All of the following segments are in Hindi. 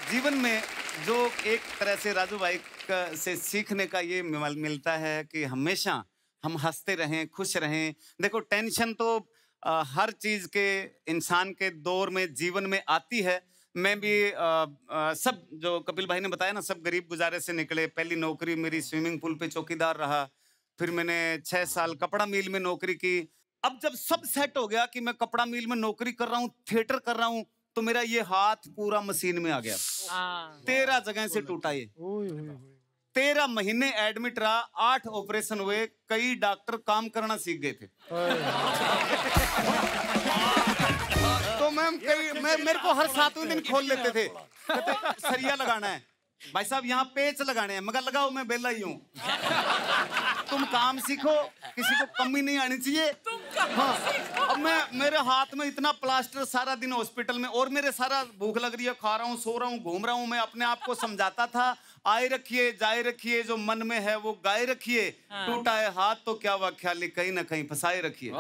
जीवन में जो एक तरह से राजू भाई से सीखने का ये मिलता है कि हमेशा हम हंसते रहें, खुश रहें। देखो टेंशन तो हर चीज के इंसान के दौर में जीवन में आती है। मैं भी सब जो कपिल भाई ने बताया ना, सब गरीब गुजारे से निकले। पहली नौकरी मेरी स्विमिंग पूल पे चौकीदार रहा, फिर मैंने 6 साल कपड़ा मिल में नौकरी की। अब जब सब सेट हो गया कि मैं कपड़ा मिल में नौकरी कर रहा हूँ, थिएटर कर रहा हूँ, तो मेरा ये हाथ पूरा मशीन में आ गया। 13 जगह से टूटा ये। 13 महीने एडमिट रहा, 8 ऑपरेशन हुए, कई डॉक्टर काम करना सीख गए थे। तो मेरे को हर 7वें दिन खोल लेते थे, कहते सरिया लगाना है भाई साहब, यहाँ पेच लगाने हैं। मगर लगाओ, मैं बेला ही हूँ। तुम काम सीखो, किसी को कमी नहीं आनी चाहिए। हाँ, अब मेरे हाथ में इतना प्लास्टर, सारा दिन हॉस्पिटल में, और मेरे सारा भूख लग रही है, खा रहा हूँ, सो रहा हूँ, घूम रहा हूँ। मैं अपने आप को समझाता था, आए रखिए जाए रखिए, जो मन में है वो गाए रखिए। टूटा है हाथ तो क्या हुआ, ख्याली कहीं ना कहीं फंसाए रखिए।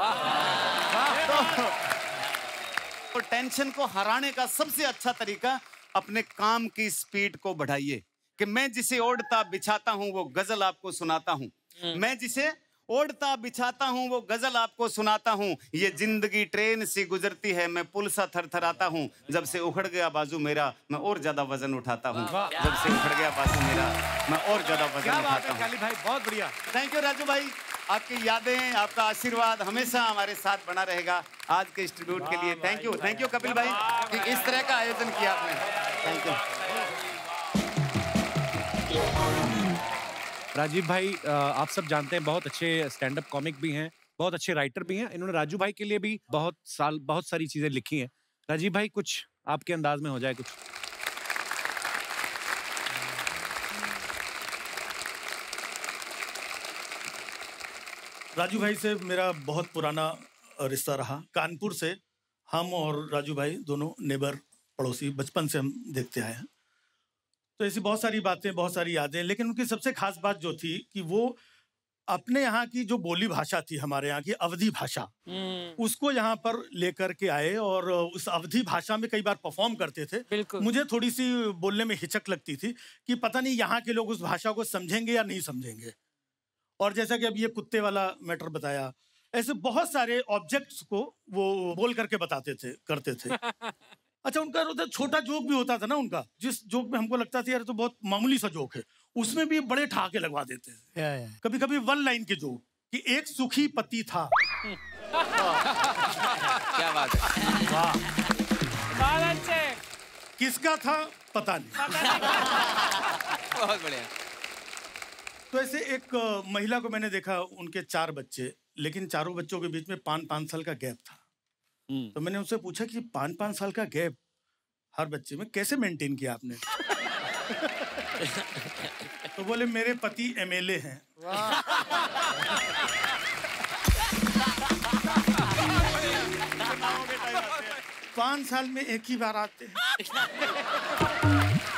तो टेंशन को हराने का सबसे अच्छा तरीका, अपने काम की स्पीड को बढ़ाइए। कि मैं जिसे ओढ़ता बिछाता हूं वो गजल आपको सुनाता हूं। मैं जिसे ओढ़ता बिछाता हूं वो गजल आपको सुनाता हूं। ये जिंदगी ट्रेन सी गुजरती है, मैं पुल सा थरथराता हूं। जब से उखड़ गया बाजू मेरा, मैं और ज्यादा वजन उठाता हूं। जब से उखड़ गया बाजू मेरा, मैं और ज्यादा वजन उठाता हूं। काली भाई बहुत बढ़िया। थैंक यू राजू भाई, आपकी यादें, आपका आशीर्वाद हमेशा हमारे साथ बना रहेगा। आज के इस ट्रिब्यूट के लिए थैंक यू कपिल भाई कि इस तरह का आयोजन किया आपने। Thank you. राजीव भाई, आप सब जानते हैं बहुत अच्छे स्टैंड अप कॉमिक भी हैं, बहुत अच्छे राइटर भी हैं। इन्होंने राजू भाई के लिए भी बहुत सारी चीजें लिखी हैं। राजीव भाई, कुछ आपके अंदाज में हो जाए कुछ। राजू भाई से मेरा बहुत पुराना रिश्ता रहा। कानपुर से हम और राजू भाई दोनों नेबर, पड़ोसी, बचपन से हम देखते आए हैं। तो ऐसी बहुत सारी बातें, बहुत सारी यादें। लेकिन उनकी सबसे खास बात जो थी कि वो अपने यहाँ की जो बोली भाषा थी, हमारे यहाँ की अवधी भाषा, उसको यहाँ पर लेकर के आए और उस अवधी भाषा में कई बार परफॉर्म करते थे। मुझे थोड़ी सी बोलने में हिचक लगती थी कि पता नहीं यहाँ के लोग उस भाषा को समझेंगे या नहीं समझेंगे। और जैसा कि अब ये कुत्ते वाला मैटर बताया, ऐसे बहुत सारे ऑब्जेक्ट्स को वो बोल करके बताते थे, करते थे। अच्छा, उनका उधर छोटा जोक भी होता था ना उनका, जिस जोक में हमको लगता था यार तो बहुत मामूली सा जोक है, उसमें भी बड़े ठहाके लगवा देते थे। कभी कभी 1 लाइन के जोक कि एक सुखी पति था। क्या बात है, वाह, किसका था पता नहीं। बहुत बढ़िया। तो ऐसे एक महिला को मैंने देखा, उनके 4 बच्चे, लेकिन चारों बच्चों के बीच में 5-5 साल का गैप था। तो मैंने उनसे पूछा कि 5-5 साल का गैप हर बच्चे में कैसे मेंटेन किया आपने? तो बोले मेरे पति MLA हैं। 5 साल में एक ही बार आते हैं।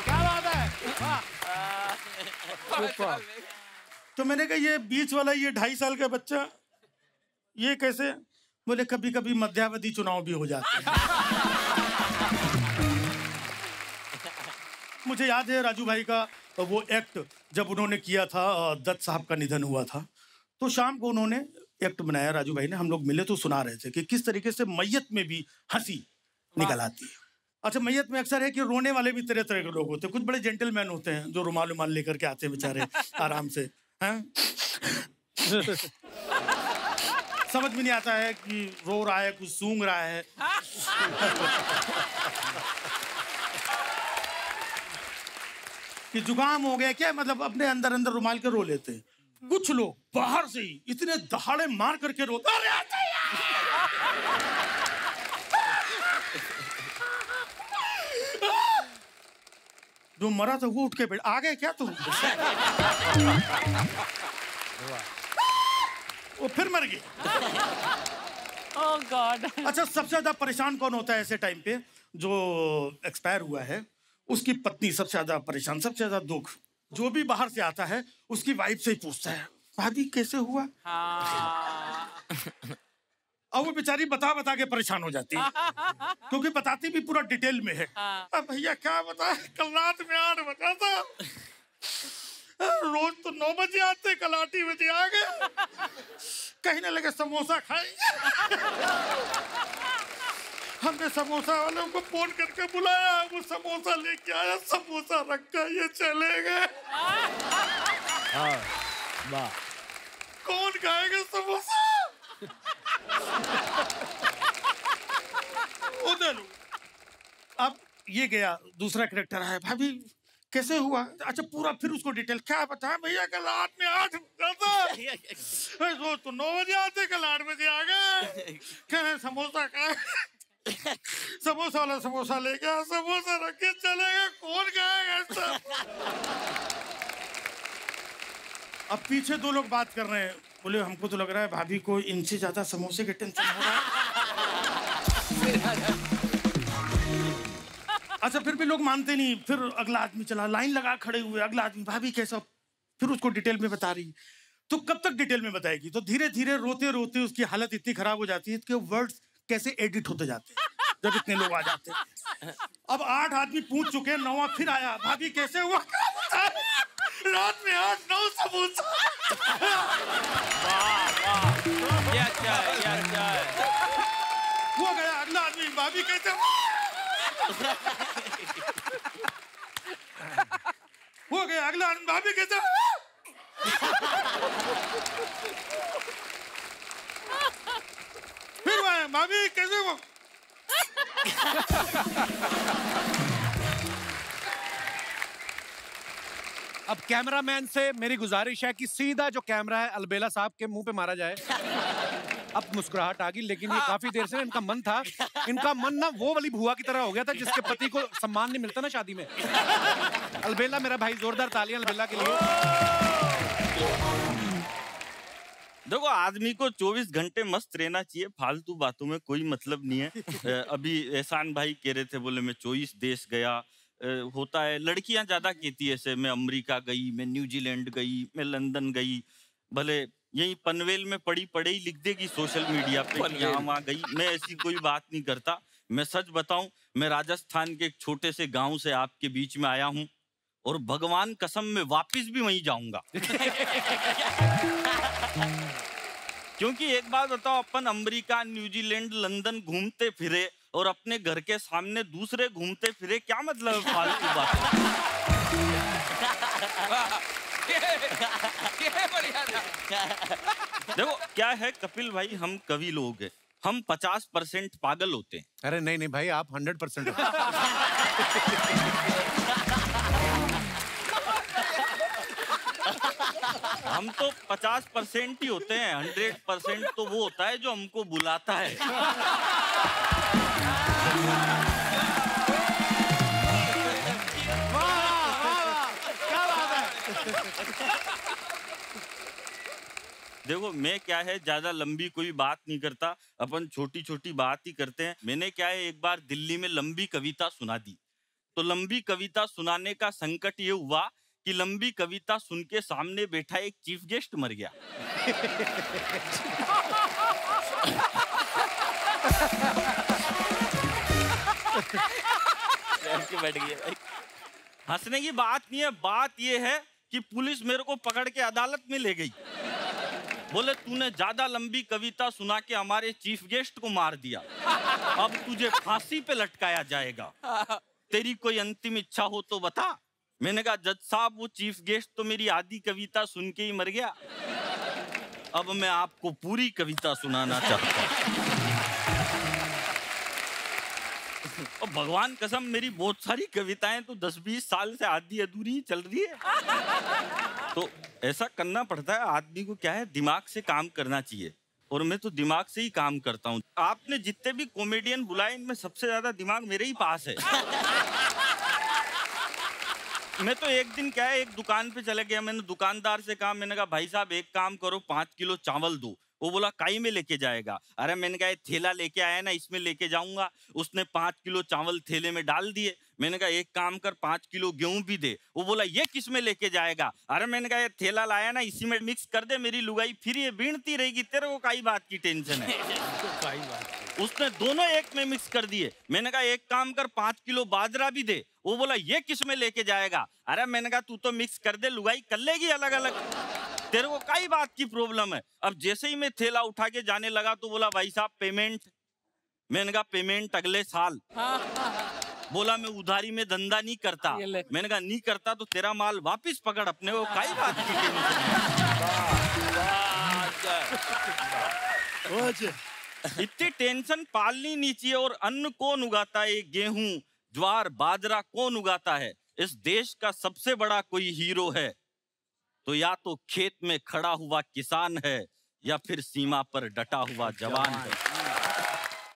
क्या बात है। तो मैंने कहा ये बीच वाला, ये 2.5 साल का बच्चा, ये कैसे? बोले कभी कभी मध्यावधि चुनाव भी हो जाते हैं। मुझे याद है राजू भाई का वो एक्ट जब उन्होंने किया था, दत्त साहब का निधन हुआ था, तो शाम को उन्होंने एक्ट बनाया राजू भाई ने। हम लोग मिले तो सुना रहे थे कि किस तरीके से मैयत में भी हंसी निकल आती है। अच्छा, मैयत में अक्सर है कि रोने वाले भी तरह तरह के लोग होते हैं। कुछ बड़े जेंटलमैन होते हैं जो रुमाल उमाल लेकर के आते हैं बेचारे आराम से, हैं? समझ में नहीं आता है कि रो रहा है, कुछ सूंघ रहा है। कि जुकाम हो गया क्या, मतलब अपने अंदर अंदर रुमाल के रो लेते हैं। कुछ लोग बाहर से ही इतने दहाड़े मार करके रोते, अरे जो मरा था वो उठ के बैठ, आ गए क्या तुम? वो फिर मर गए। ओह गॉड। अच्छा, सबसे ज्यादा परेशान कौन होता है ऐसे टाइम पे? जो एक्सपायर हुआ है उसकी पत्नी सबसे ज्यादा परेशान, सबसे ज्यादा दुख। जो भी बाहर से आता है उसकी वाइफ से ही पूछता है, भाभी कैसे हुआ? और वो बेचारी बता बता के परेशान हो जाती है, क्योंकि बताती भी पूरा डिटेल में है। अब भैया क्या बताए, कल रात में 8 बजा था, रोज तो 9 बजे आते, कल 8 ही बजे आ गए। कहने लगे समोसा खाएंगे। हमने समोसा वालों को फोन करके बुलाया, वो समोसा लेके आया, समोसा रखा, ये चले गए। वाह, कौन खाएगा समोसा? उधर अब ये गया, दूसरा कैरेक्टर है, भाभी कैसे हुआ? अच्छा पूरा फिर उसको डिटेल क्या बताया भैया, कल रात में 8 बजा था, रोज तो 9 बजे आते, कल 8 बजे आ गए। कहे समोसा खाए, समोसा वाला समोसा ले गया, समोसा रख के चले गए, कौन खाएगा? अब पीछे 2 लोग बात कर रहे हैं, बोले हमको तो लग रहा है भाभी को इनसे ज्यादा समोसे के टेंशन हो रहा है। अच्छा फिर भी लोग मानते नहीं, फिर अगला आदमी चला, लाइन लगा खड़े हुए, अगला आदमी भाभी कैसा, फिर उसको डिटेल में बता रही। तो कब तक डिटेल में बताएगी? तो धीरे धीरे रोते रोते उसकी हालत इतनी खराब हो जाती है कि वर्ड्स कैसे एडिट होते जाते हैं जब इतने लोग आ जाते हैं। अब 8 आदमी पूछ चुके, 9वां फिर आया, भाभी कैसे हुआ? रात में 8-9 समोसा। ये अच्छा है, ये अच्छा है। वो गया अगला आदमी, भाभी कैसे हुआ? हो गया अगला आदमी, भाभी कैसे हुआ? फिर आए, भाभी कैसे हुआ? अब कैमरामैन से मेरी गुजारिश है कि सीधा जो कैमरा है अलबेला साहब के मुंह पे मारा जाए। अब मुस्कुराहट आ गई, लेकिन ये काफी देर से इनका मन था, इनका मन ना वो वाली भुआ की तरह हो गया था जिसके पति को सम्मान नहीं मिलता ना शादी में। अलबेला मेरा भाई, जोरदार तालियां अलबेला के लिए। देखो आदमी को 24 घंटे मस्त रहना चाहिए, फालतू बातों में कोई मतलब नहीं है। अभी एहसान भाई कह रहे थे, बोले मैं 24 देश गया। होता है, लड़कियां ज्यादा कहती है ऐसे, मैं अमेरिका गई, मैं न्यूजीलैंड गई, मैं लंदन गई। भले यही पनवेल में पड़ी पड़े ही लिख देगी सोशल मीडिया पे यहाँ वहाँ गई। मैं ऐसी कोई बात नहीं करता। मैं सच बताऊं, मैं राजस्थान के एक छोटे से गांव से आपके बीच में आया हूं, और भगवान कसम मैं वापिस भी वहीं जाऊंगा। क्योंकि एक बात बताओ, अपन अमेरिका, न्यूजीलैंड, लंदन घूमते फिरे और अपने घर के सामने दूसरे घूमते फिरे, क्या मतलब है फालतू बात? ये बढ़िया था। देखो क्या है कपिल भाई, हम कवि लोग हैं, हम 50% पागल होते हैं। अरे नहीं नहीं भाई, आप 100% हम तो 50% ही होते हैं, 100% तो वो होता है जो हमको बुलाता है। देखो मैं क्या है, ज्यादा लंबी कोई बात नहीं करता, अपन छोटी छोटी बात ही करते हैं। मैंने क्या है, एक बार दिल्ली में लंबी कविता सुना दी। तो लंबी कविता सुनाने का संकट ये हुआ कि लंबी कविता सुन के सामने बैठा एक चीफ गेस्ट मर गया। बैठ गया। हंसने की बात नहीं है, बात ये है कि पुलिस मेरे को पकड़ के अदालत में ले गई। बोले तूने ज्यादा लंबी कविता सुना के हमारे चीफ गेस्ट को मार दिया, अब तुझे फांसी पे लटकाया जाएगा, तेरी कोई अंतिम इच्छा हो तो बता। मैंने कहा जज साहब, वो चीफ गेस्ट तो मेरी आधी कविता सुन के ही मर गया, अब मैं आपको पूरी कविता सुनाना चाहता हूँ। और भगवान कसम, मेरी बहुत सारी कविताएं तो 10-20 साल से आधी अधूरी चल रही है। तो ऐसा करना पड़ता है आदमी को, क्या है, दिमाग से काम करना चाहिए, और मैं तो दिमाग से ही काम करता हूँ। आपने जितने भी कॉमेडियन बुलाए, इनमें सबसे ज्यादा दिमाग मेरे ही पास है। मैं तो एक दिन क्या है, एक दुकान पे चले गया, मैंने दुकानदार से कहा, मैंने कहा भाई साहब एक काम करो, 5 किलो चावल दो। वो बोला काई में लेके जाएगा? अरे मैंने कहा थैला लेके आया ना, इसमें लेके जाऊंगा। उसने 5 किलो चावल थैले में डाल दिए। मैंने कहा एक काम कर 5 किलो गेहूं भी दे। वो बोला ये किस में लेके जाएगा? अरे मैंने कहा ये थैला लाया ना, इसी में मिक्स कर दे, मेरी लुगाई फिर ये बीनती रहेगी, तेरे को काई बात की टेंशन है। उसने दोनों एक में मिक्स कर दिए। मैंने कहा एक काम कर 5 किलो बाजरा भी दे। वो बोला ये किस में लेके जाएगा? अरे मैंने कहा तू तो मिक्स कर दे, लुगाई कर लेगी अलग अलग, तेरे को काई बात की प्रॉब्लम है। अब जैसे ही मैं थैला उठा के जाने लगा तो बोला भाई साहब पेमेंट। मैंने कहा पेमेंट अगले साल। बोला मैं उधारी में धंधा नहीं करता। मैंने कहा नहीं करता तो तेरा माल वापिस पकड़, अपने को काई बात की टेंशन। इतनी टेंशन पालनी नहीं चाहिए। और अन्न कौन उगाता है? गेहूं, ज्वार, बाजरा कौन उगाता है? इस देश का सबसे बड़ा कोई हीरो है तो या तो खेत में खड़ा हुआ किसान है या फिर सीमा पर डटा हुआ जवान है।